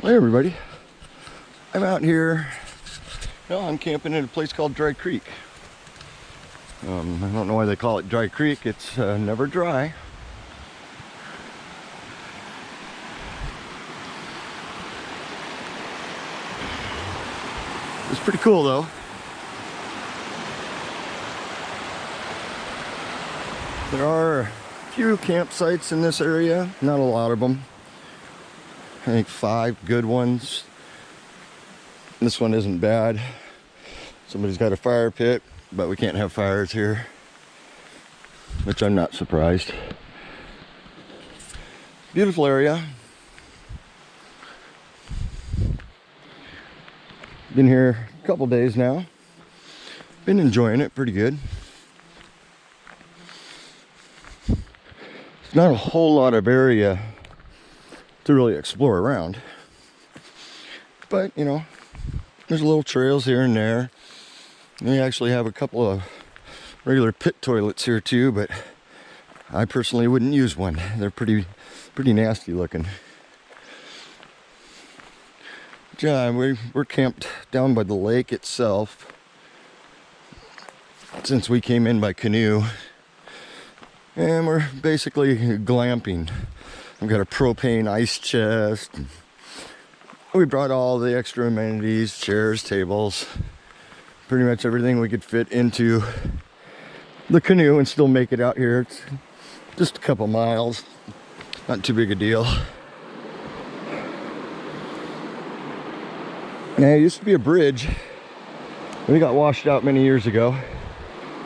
Hey everybody, I'm out here. Well, I'm camping in a place called Dry Creek. I don't know why they call it Dry Creek. It's never dry. It's pretty cool though. There are a few campsites in this area, not a lot of them. I think 5 good ones. This one isn't bad. Somebody's got a fire pit, but we can't have fires here, which I'm not surprised. Beautiful area. Been here a couple days now. Been enjoying it pretty good. It's not a whole lot of area to really explore around, but you know, there's little trails here and there. We actually have a couple of regular pit toilets here too, but I personally wouldn't use one. They're pretty nasty looking. Yeah, we're camped down by the lake itself since we came in by canoe, and we're basically glamping. We've got a propane ice chest. We brought all the extra amenities, chairs, tables, pretty much everything we could fit into the canoe and still make it out here. It's just a couple miles, not too big a deal. Now, it used to be a bridge, but it got washed out many years ago,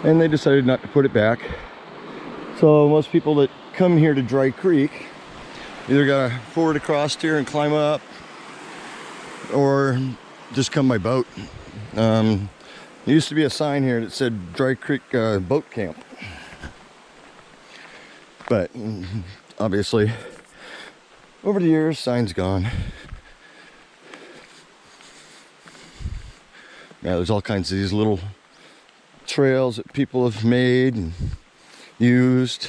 and they decided not to put it back. So most people that come here to Dry Creek either gotta forward across here and climb up, or just come by boat. There used to be a sign here that said Dry Creek Boat Camp, but obviously over the years, sign's gone. Yeah, there's all kinds of these little trails that people have made and used.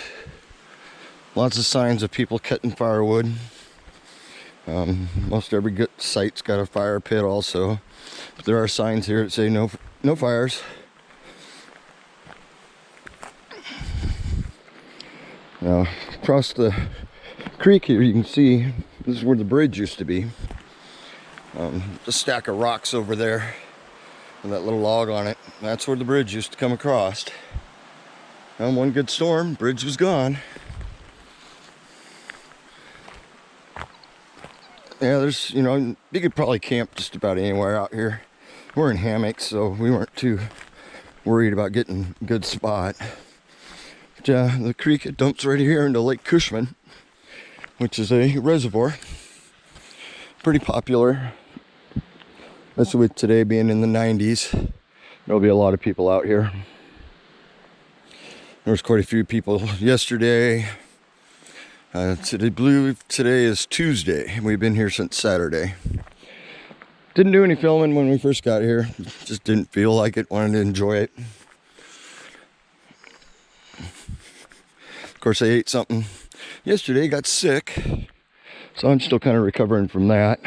Lots of signs of people cutting firewood. Most every good site's got a fire pit also, but there are signs here that say no fires. Now, across the creek here, you can see this is where the bridge used to be. A stack of rocks over there with that little log on it. That's where the bridge used to come across. And one good storm, bridge was gone. Yeah, there's, you know, you could probably camp just about anywhere out here. We're in hammocks, so we weren't too worried about getting a good spot. But yeah, the creek, it dumps right here into Lake Cushman, which is a reservoir. Pretty popular. Especially with today being in the 90s. There'll be a lot of people out here. There was quite a few people yesterday. Today is Tuesday. We've been here since Saturday. Didn't do any filming when we first got here. Just didn't feel like it. Wanted to enjoy it. Of course, I ate something yesterday. Got sick, so I'm still kind of recovering from that.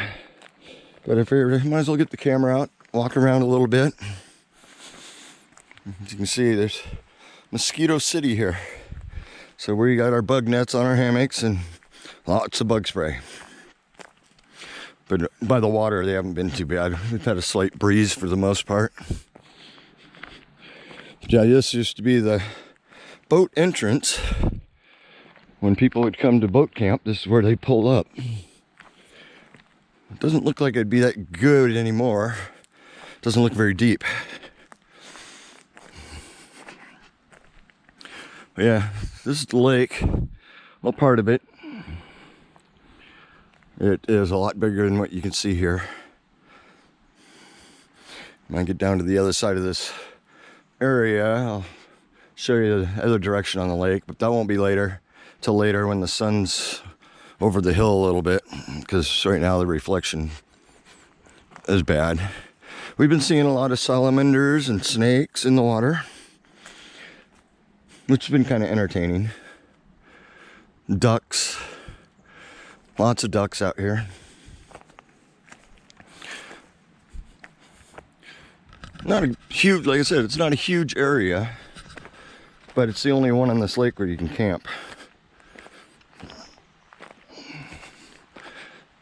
But I figured I might as well get the camera out, walk around a little bit. As you can see, there's Mosquito City here. So we got our bug nets on our hammocks and lots of bug spray. But by the water, they haven't been too bad. We've had a slight breeze for the most part. Yeah, this used to be the boat entrance. When people would come to boat camp, this is where they pulled up. It doesn't look like it'd be that good anymore. It doesn't look very deep. But yeah, this is the lake. Well, part of it. It is a lot bigger than what you can see here. When I get down to the other side of this area, I'll show you the other direction on the lake, but that won't be till later when the sun's over the hill a little bit, because right now the reflection is bad. We've been seeing a lot of salamanders and snakes in the water, which has been kind of entertaining. Ducks, lots of ducks out here. Not a huge, like I said, it's not a huge area, but it's the only one on this lake where you can camp.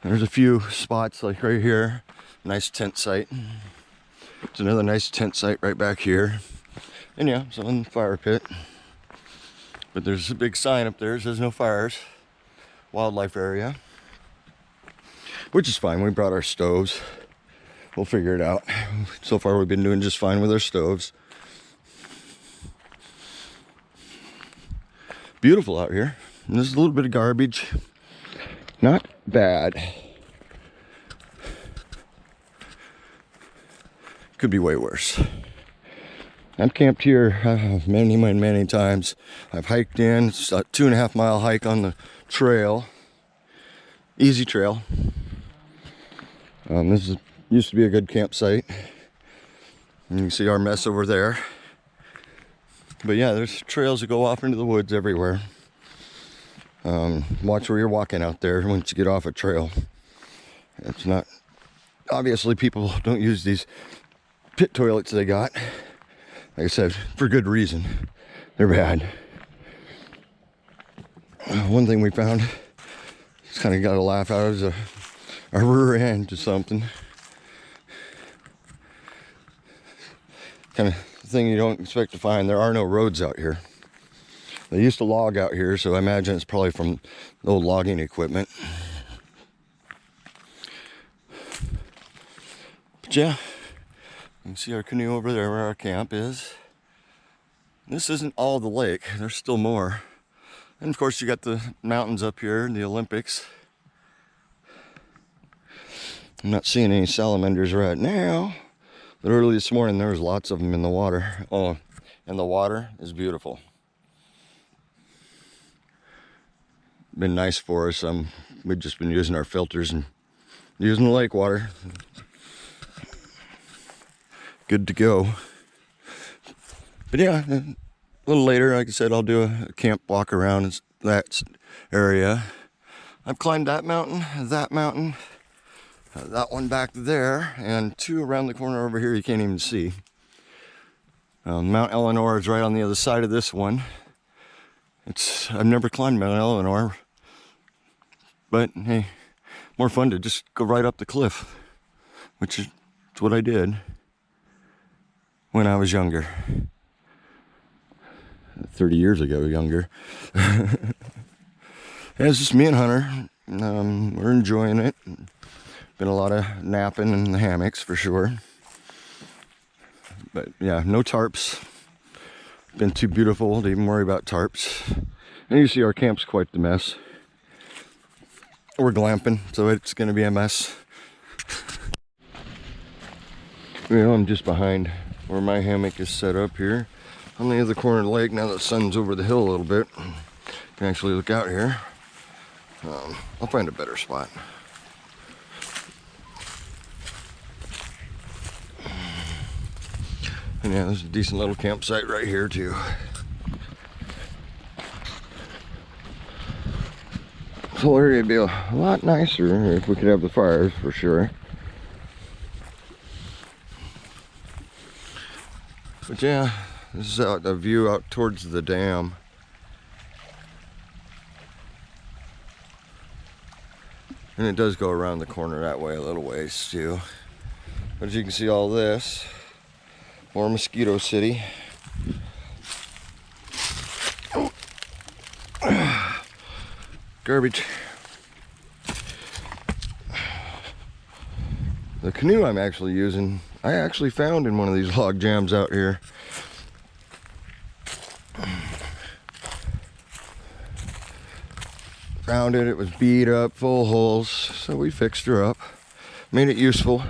There's a few spots like right here, nice tent site. It's another nice tent site right back here. And yeah, so in the fire pit. But there's a big sign up there that says no fires, wildlife area. Which is fine, we brought our stoves. We'll figure it out. So far we've been doing just fine with our stoves. Beautiful out here. And there's a little bit of garbage. Not bad. Could be way worse. I've camped here many times. I've hiked in. It's a 2.5 mile hike on the trail. Easy trail. This used to be a good campsite. And you can see our mess over there. But yeah, there's trails that go off into the woods everywhere. Watch where you're walking out there once you get off a trail. It's not, obviously people don't use these pit toilets they got. Like I said, for good reason. They're bad. One thing we found, just kind of got a laugh out, is a rear end to something. Kind of thing you don't expect to find. There are no roads out here. They used to log out here, so I imagine it's probably from the old logging equipment. But yeah, you can see our canoe over there where our camp is. This isn't all the lake, there's still more. And of course you got the mountains up here and the Olympics. I'm not seeing any salamanders right now, but early this morning there was lots of them in the water. Oh, and the water is beautiful. Been nice for us. We've just been using our filters and using the lake water. Good to go. But yeah, a little later, like I said, I'll do a camp walk around that area. I've climbed that mountain, that one back there, and 2 around the corner over here you can't even see. Mount Eleanor is right on the other side of this one. I've never climbed Mount Eleanor, but hey, more fun to just go right up the cliff, which is what I did when I was younger. 30 years ago, younger. Yeah, it's just me and Hunter. We're enjoying it. Been a lot of napping in the hammocks for sure. But yeah, no tarps. Been too beautiful to even worry about tarps. And you see our camp's quite the mess. We're glamping, so it's gonna be a mess. You know, I'm just behind where my hammock is set up here on the other corner of the lake. Now the sun's over the hill a little bit, you can actually look out here. I'll find a better spot. And yeah, there's a decent little campsite right here too. This whole area would be a lot nicer if we could have the fires, for sure. But yeah, this is a view out towards the dam. And it does go around the corner that way a little ways too. But as you can see, all this, more Mosquito City. Garbage. The canoe I'm actually using, I actually found in one of these log jams out here. Found it, it was beat up, full holes, so we fixed her up. Made it useful.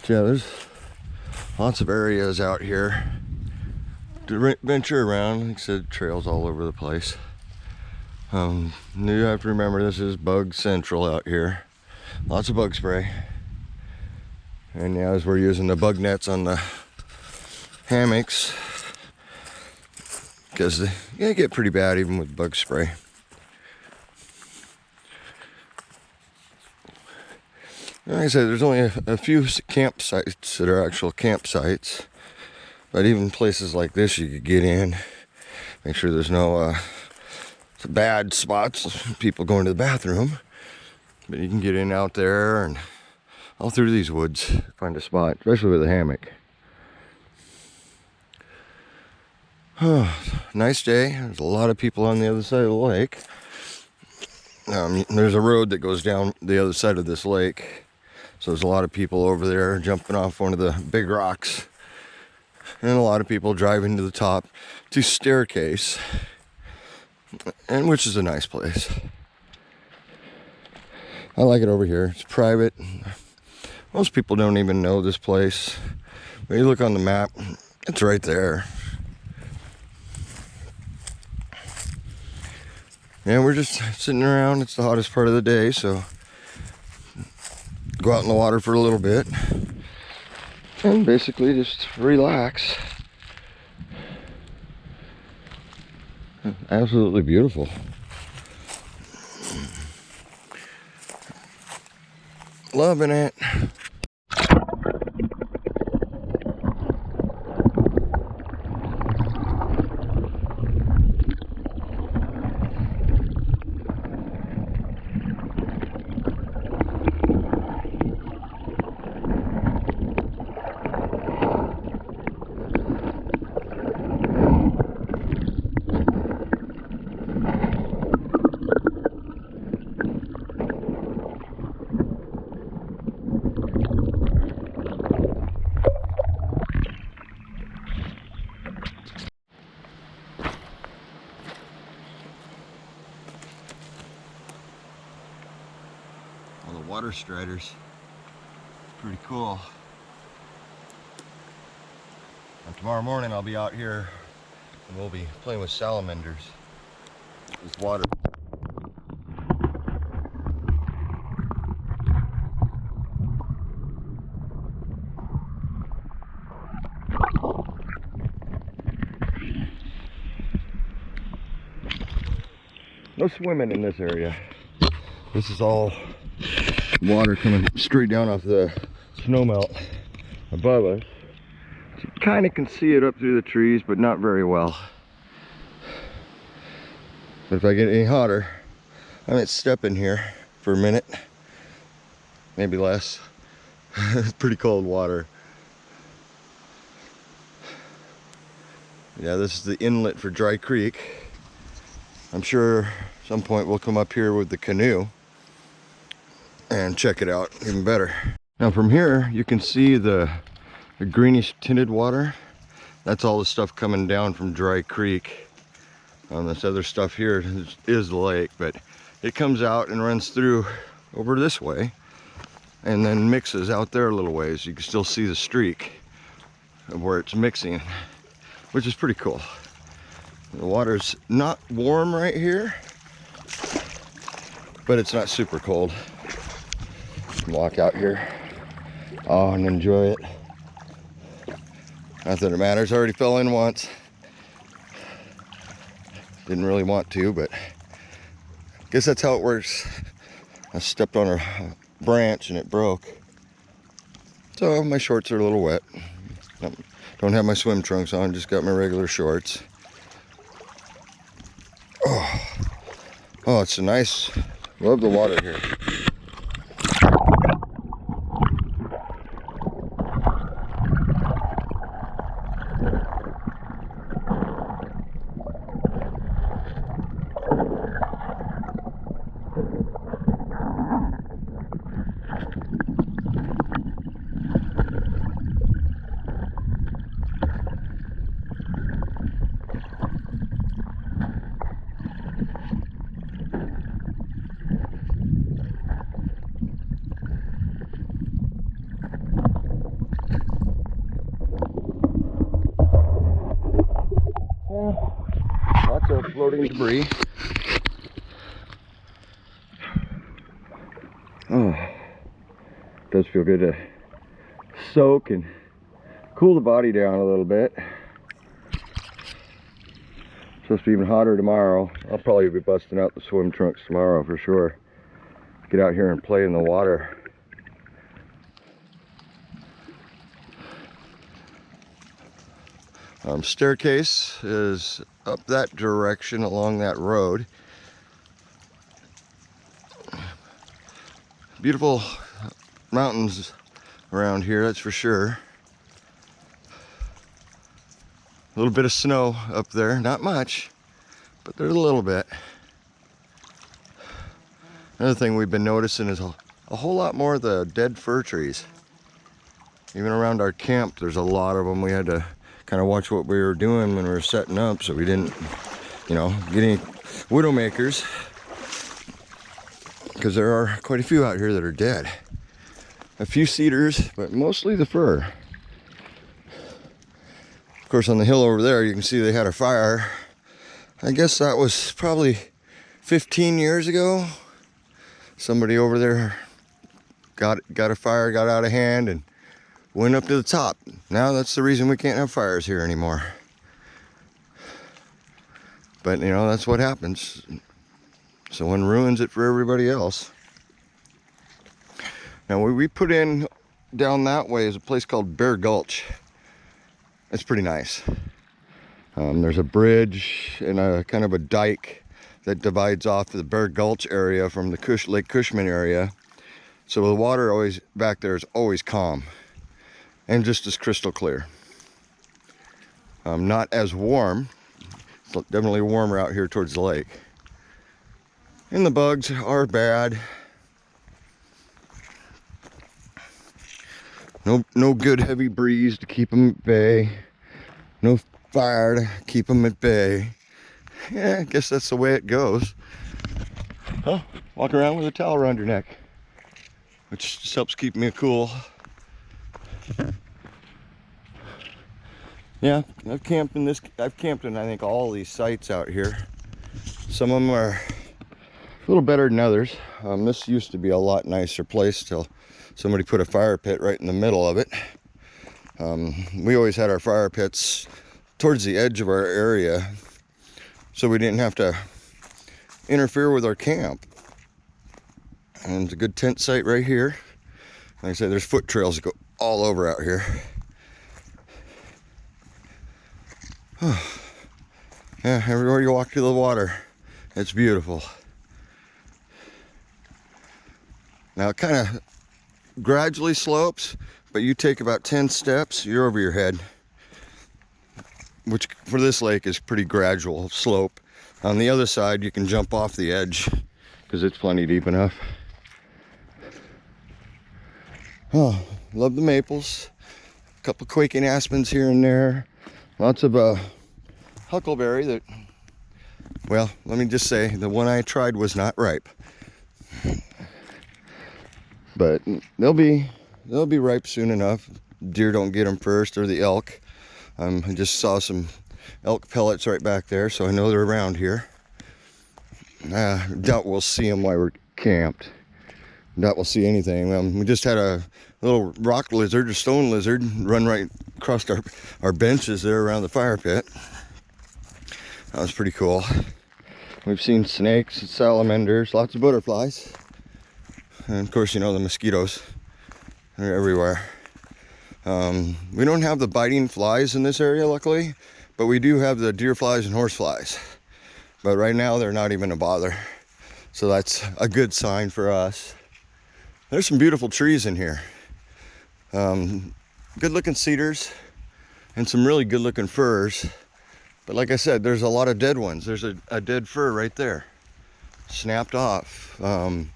But yeah, there's lots of areas out here to venture around. Like I said, trails all over the place. You have to remember, this is bug central out here. Lots of bug spray. And now as we're using the bug nets on the hammocks, because they get pretty bad even with bug spray. Like I said, there's only a few campsites that are actual campsites. But even places like this you could get in. Make sure there's no bad spots, people going to the bathroom. But you can get in out there and all through these woods, find a spot, especially with a hammock. Nice day. There's a lot of people on the other side of the lake. There's a road that goes down the other side of this lake. So there's a lot of people over there jumping off one of the big rocks. And a lot of people driving to the top to Staircase, and which is a nice place. I like it over here. It's private. Most people don't even know this place. When you look on the map, it's right there. And we're just sitting around. It's the hottest part of the day, so go out in the water for a little bit and basically just relax. Absolutely beautiful. Loving it. All the water striders. Pretty cool. And tomorrow morning I'll be out here and we'll be playing with salamanders with water. No swimming in this area. This is all water coming straight down off the snowmelt above us. You kind of can see it up through the trees, but not very well. But if I get any hotter, I might step in here for a minute, maybe less. It's pretty cold water. Yeah, this is the inlet for Dry Creek. I'm sure at some point we'll come up here with the canoe and check it out even better. Now from here you can see the greenish tinted water. That's all the stuff coming down from Dry Creek. This other stuff here is the lake, but it comes out and runs through over this way and then mixes out there a little ways. You can still see the streak of where it's mixing, which is pretty cool. The water's not warm right here, but it's not super cold. Walk out here and enjoy it. Not that it matters, I already fell in once. Didn't really want to, but I guess that's how it works. I stepped on a branch and it broke. So my shorts are a little wet. Don't have my swim trunks on, just got my regular shorts. Oh, it's a nice, love the water here. Lots of floating debris. Oh, it does feel good to soak and cool the body down a little bit. Supposed to be even hotter tomorrow. I'll probably be busting out the swim trunks tomorrow for sure. Get out here and play in the water. Staircase is up that direction along that road. Beautiful mountains around here, that's for sure. A little bit of snow up there, not much, but there's a little bit. Another thing we've been noticing is a whole lot more of the dead fir trees. Even around our camp, there's a lot of them. We had to kind of watch what we were doing when we were setting up so we didn't, get any widowmakers, because there are quite a few out here that are dead. A few cedars, but mostly the fir. Of course, on the hill over there, you can see they had a fire. I guess that was probably 15 years ago. Somebody over there got a fire, got out of hand, and went up to the top. Now that's the reason we can't have fires here anymore. But that's what happens. Someone ruins it for everybody else. Now what we put in down that way is a place called Bear Gulch. It's pretty nice. There's a bridge and a kind of a dike that divides off the Bear Gulch area from the Lake Cushman area. So the water always back there is always calm and just as crystal clear. Not as warm. It's definitely warmer out here towards the lake. And the bugs are bad. No good heavy breeze to keep them at bay. No fire to keep them at bay. Yeah, I guess that's the way it goes. Oh, walk around with a towel around your neck, which just helps keep me cool. Yeah, I've camped in I think all these sites out here. Some of them are a little better than others. This used to be a lot nicer place till somebody put a fire pit right in the middle of it. We always had our fire pits towards the edge of our area, so we didn't have to interfere with our camp. And it's a good tent site right here. Like I said, there's foot trails that go all over out here. Yeah, everywhere you walk to the water, it's beautiful. Now it kind of gradually slopes, but you take about 10 steps, you're over your head, which for this lake is pretty gradual slope. On the other side, you can jump off the edge because it's plenty deep enough. Oh, love the maples. A couple quaking aspens here and there. Lots of huckleberry that, well, let me just say, the one I tried was not ripe. But they'll be ripe soon enough. Deer don't get them first, or the elk. I just saw some elk pellets right back there, so I know they're around here. Doubt we'll see them while we're camped. Doubt we'll see anything. We just had a little rock lizard, or stone lizard, run right across our benches there around the fire pit. That was pretty cool. We've seen snakes and salamanders, lots of butterflies. And of course, the mosquitoes are everywhere. We don't have the biting flies in this area, luckily, but we do have the deer flies and horse flies. But right now, they're not even a bother. So that's a good sign for us. There's some beautiful trees in here. Good looking cedars and some really good looking firs. But like I said, there's a lot of dead ones. There's a dead fir right there, snapped off. I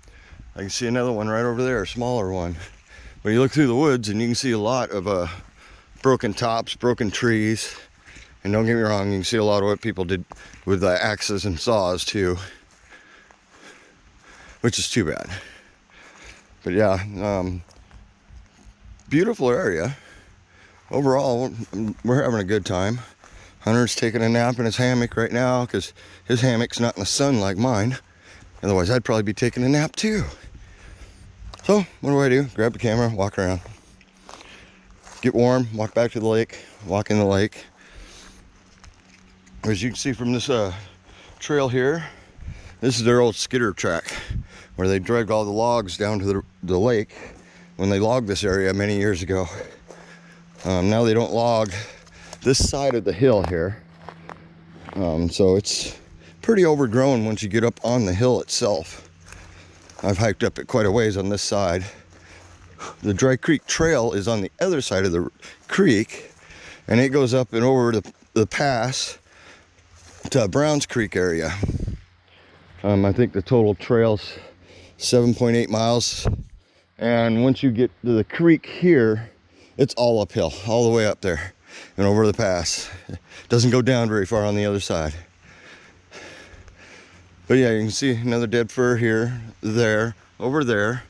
can see another one right over there, a smaller one. But you look through the woods and you can see a lot of broken tops, broken trees. And don't get me wrong, you can see a lot of what people did with axes and saws too, which is too bad. But yeah, beautiful area. Overall, we're having a good time. Hunter's taking a nap in his hammock right now because his hammock's not in the sun like mine. Otherwise, I'd probably be taking a nap too. So, what do? Grab the camera, walk around. Get warm, walk back to the lake, walk in the lake. As you can see from this trail here, this is their old skidder track where they dragged all the logs down to the lake when they logged this area many years ago. Now they don't log this side of the hill here. So it's pretty overgrown once you get up on the hill itself. I've hiked up it quite a ways on this side. The Dry Creek Trail is on the other side of the creek, and it goes up and over the pass to Browns Creek area. I think the total trail's 7.8 miles. And once you get to the creek here, it's all uphill, all the way up there and over the pass. It doesn't go down very far on the other side. But yeah, you can see another dead fir here, there, over there.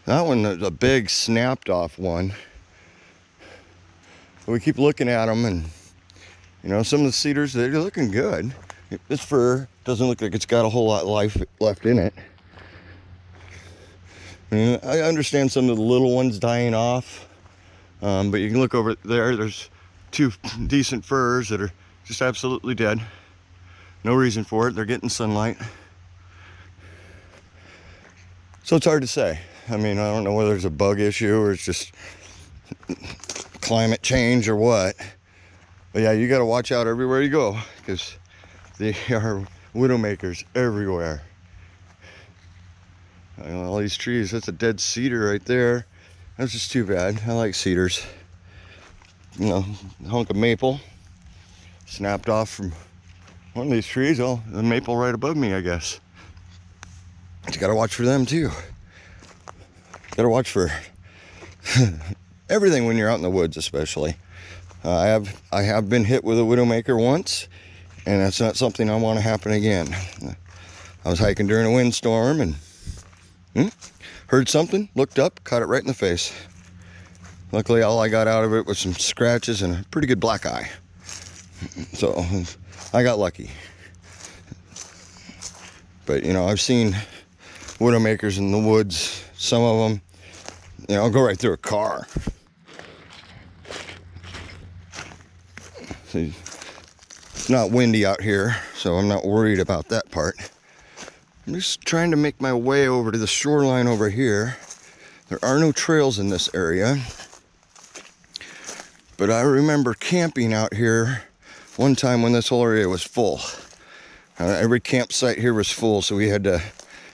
That one is a big snapped off one. But we keep looking at them, and you know, some of the cedars, they're looking good. This fir doesn't look like it's got a whole lot of life left in it. I understand some of the little ones dying off, but you can look over there, there's two decent firs that are just absolutely dead. No reason for it, they're getting sunlight. So it's hard to say. I mean, I don't know whether it's a bug issue or it's just climate change or what. But yeah, you gotta watch out everywhere you go, because they are widowmakers everywhere. All these trees, that's a dead cedar right there. That's just too bad. I like cedars. You know, a hunk of maple snapped off from one of these trees. Oh, the maple right above me, I guess. But you gotta watch for them too. Gotta watch for everything when you're out in the woods, especially. I have been hit with a widowmaker once, and that's not something I want to happen again. I was hiking during a windstorm and heard something, looked up, caught it right in the face. Luckily, all I got out of it was some scratches and a pretty good black eye. So I got lucky. But you know, I've seen widowmakers in the woods. Some of them, you know, go right through a car. See, it's not windy out here, so I'm not worried about that part. I'm just trying to make my way over to the shoreline over here. There are no trails in this area, but I remember camping out here one time when this whole area was full. Every campsite here was full, so we had to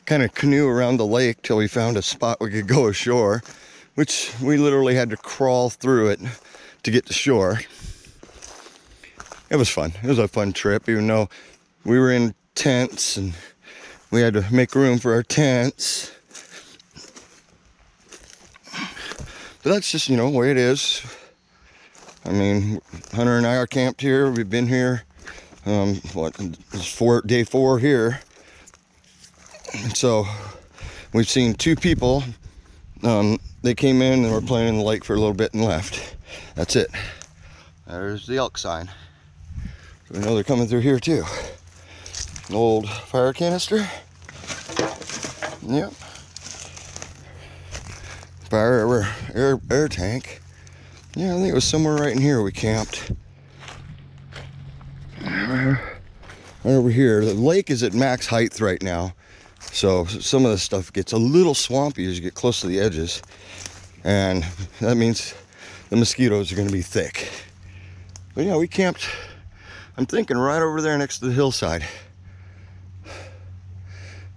kind of canoe around the lake till we found a spot we could go ashore, which we literally had to crawl through it to get to shore. It was fun. It was a fun trip, even though we were in tents and we had to make room for our tents. But that's just, you know, the way it is. I mean, Hunter and I are camped here. We've been here, it's day 4 here. So we've seen 2 people. They came in and were playing in the lake for a little bit and left. That's it. There's the elk sign. So we know they're coming through here too. An old fire canister. Yep. Fire air tank. Yeah, I think it was somewhere right in here we camped. Right over here. The lake is at max height right now, so some of the stuff gets a little swampy as you get close to the edges, and that means the mosquitoes are going to be thick. But yeah, we camped, I'm thinking, right over there next to the hillside.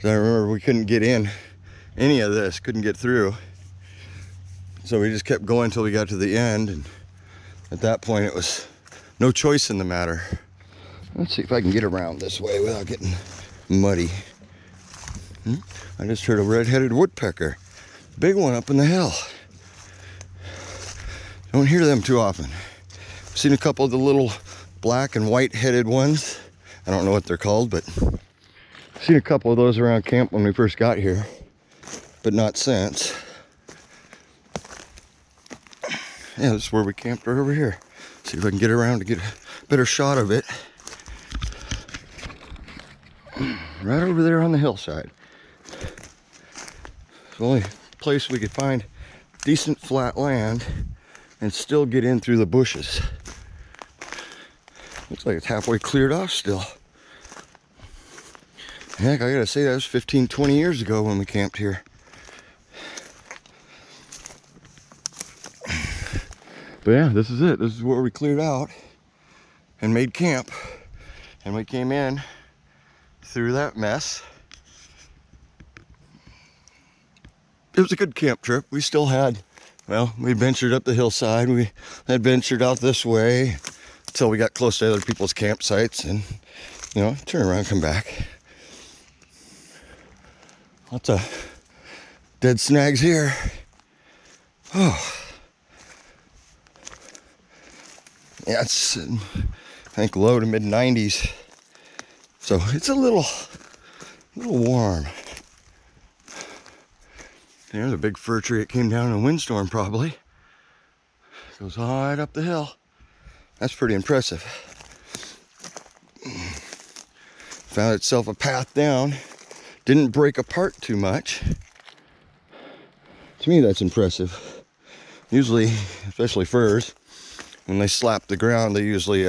I remember we couldn't get in any of this, couldn't get through. So we just kept going until we got to the end, and at that point it was no choice in the matter. Let's see if I can get around this way without getting muddy. I just heard a red-headed woodpecker. Big one up in the hill. Don't hear them too often. I've seen a couple of the little black and white-headed ones. I don't know what they're called, but I've seen a couple of those around camp when we first got here, but not since. Yeah, this is where we camped, right over here. See if I can get around to get a better shot of it. Right over there on the hillside. It's the only place we could find decent flat land and still get in through the bushes. Looks like it's halfway cleared off still. Heck, I gotta say, that was 15, 20 years ago when we camped here. But yeah, this is it. This is where we cleared out. and made camp. And we came in through that mess. It was a good camp trip. We still had, well, we ventured up the hillside. We had ventured out this way until we got close to other people's campsites and, you know, turn around, come back. Lots of dead snags here. Oh. Yeah, it's, I think, low to mid 90s. So it's a little warm. There's a big fir tree. It came down in a windstorm probably. Goes right up the hill. That's pretty impressive. Found itself a path down. Didn't break apart too much. To me, that's impressive. Usually, especially firs, when they slap the ground, they usually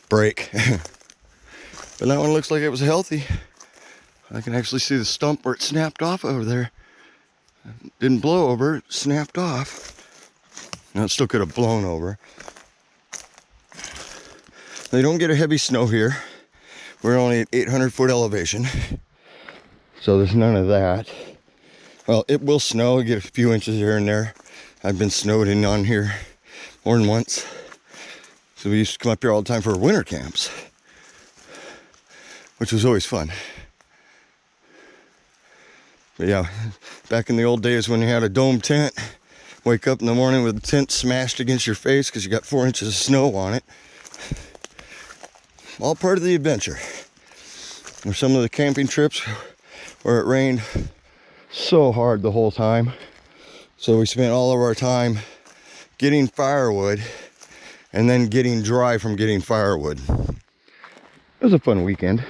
break. But that one looks like it was healthy. I can actually see the stump where it snapped off over there. Didn't blow over, it snapped off. Now it still could have blown over. They don't get a heavy snow here. We're only at 800-foot elevation. So there's none of that. Well, it will snow, you get a few inches here and there. I've been snowed in on here more than once. So we used to come up here all the time for winter camps, which was always fun. But yeah, back in the old days when you had a dome tent, wake up in the morning with the tent smashed against your face because you got 4 inches of snow on it. All part of the adventure. Or some of the camping trips where it rained so hard the whole time. So we spent all of our time getting firewood and then getting dry from getting firewood. It was a fun weekend.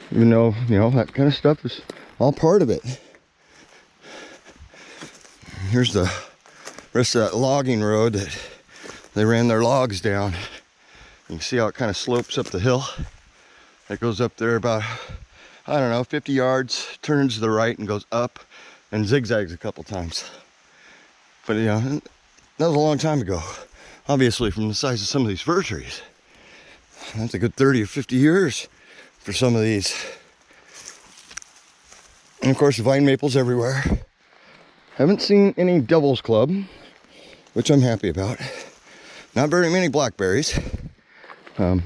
Even though, you know, that kind of stuff is all part of it. Here's the rest of that logging road that they ran their logs down. You can see how it kind of slopes up the hill. It goes up there about, I don't know, 50 yards, turns to the right and goes up and zigzags a couple times. But you know, that was a long time ago. Obviously from the size of some of these fir trees. That's a good 30 or 50 years for some of these. And of course, vine maples everywhere. Haven't seen any devil's club, which I'm happy about. Not very many blackberries.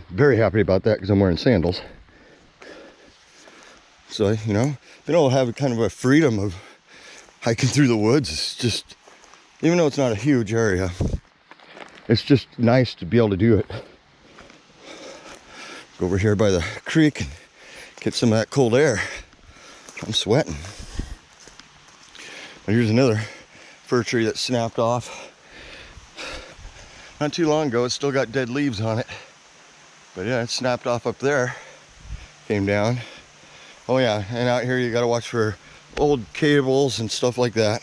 Very happy about that because I'm wearing sandals. So, you know, then I'll have kind of a freedom of hiking through the woods. It's just, even though it's not a huge area, it's just nice to be able to do it. Go over here by the creek and get some of that cold air. I'm sweating. But here's another fir tree that snapped off. Not too long ago, it's still got dead leaves on it. But yeah, it snapped off up there. Came down. Oh yeah, and out here you gotta watch for old cables and stuff like that.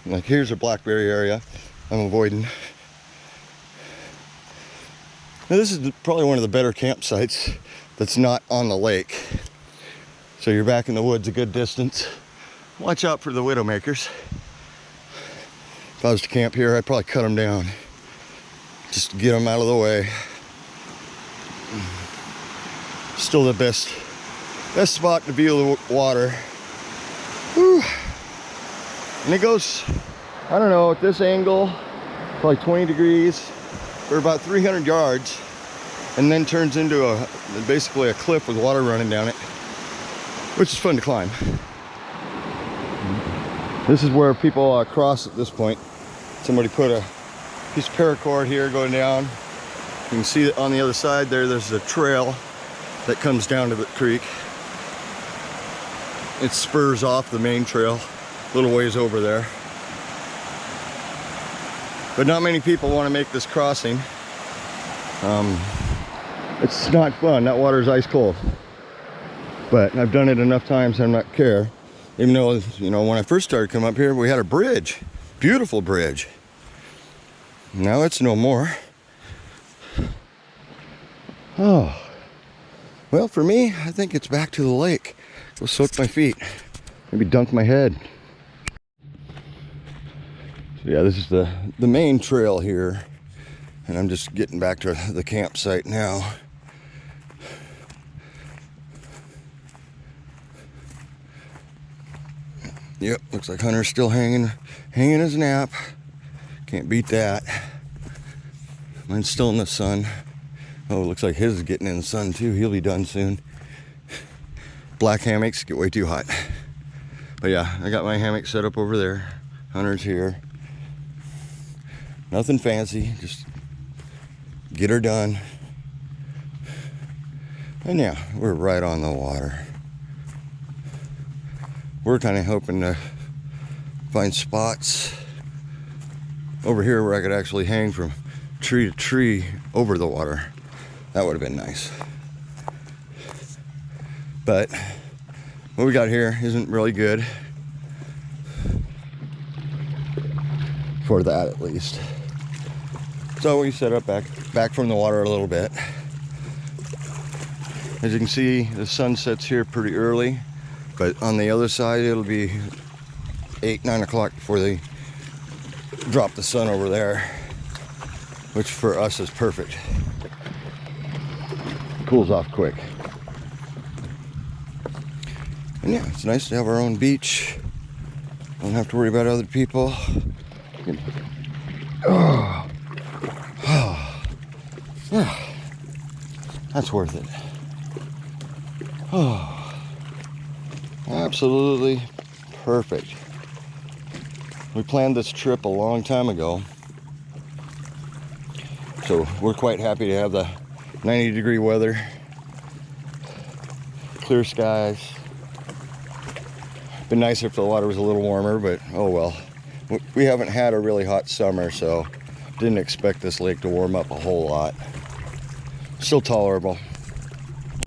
Like here's a blackberry area I'm avoiding. Now this is probably one of the better campsites that's not on the lake. So you're back in the woods a good distance. Watch out for the widowmakers. If I was to camp here, I'd probably cut them down just to get them out of the way. Still the best spot to view the water. Whew. And it goes, I don't know, at this angle, probably 20 degrees for about 300 yards, and then turns into basically a cliff with water running down it, which is fun to climb. This is where people cross at this point. Somebody put a piece of paracord here going down. You can see it on the other side there's a trail that comes down to the creek. It spurs off the main trail a little ways over there. But not many people want to make this crossing. It's not fun. That water is ice cold. But I've done it enough times I'm not care. Even though, you know, when I first started coming up here, we had a bridge. Beautiful bridge. Now it's no more. Oh. Well, for me, I think it's back to the lake. Go soak my feet. Maybe dunk my head. So yeah, this is the main trail here. And I'm just getting back to the campsite now. Yep, looks like Hunter's still hanging his nap. Can't beat that. Mine's still in the sun. Oh, looks like his is getting in the sun too. He'll be done soon. Black hammocks get way too hot. But yeah, I got my hammock set up over there. Hunter's here. Nothing fancy, just get her done. And yeah, we're right on the water. We're kind of hoping to find spots over here where I could actually hang from tree to tree over the water. That would have been nice. But what we got here isn't really good. For that at least. So we set up back from the water a little bit. As you can see, the sun sets here pretty early, but on the other side it'll be 8-9 o'clock before they drop the sun over there, which for us is perfect. Cools off quick. And yeah, it's nice to have our own beach. Don't have to worry about other people. Oh. Yeah. That's worth it. Oh. Absolutely perfect. We planned this trip a long time ago, so we're quite happy to have the 90-degree weather, clear skies. Been nicer if the water was a little warmer, but oh well. We haven't had a really hot summer, so didn't expect this lake to warm up a whole lot. Still tolerable.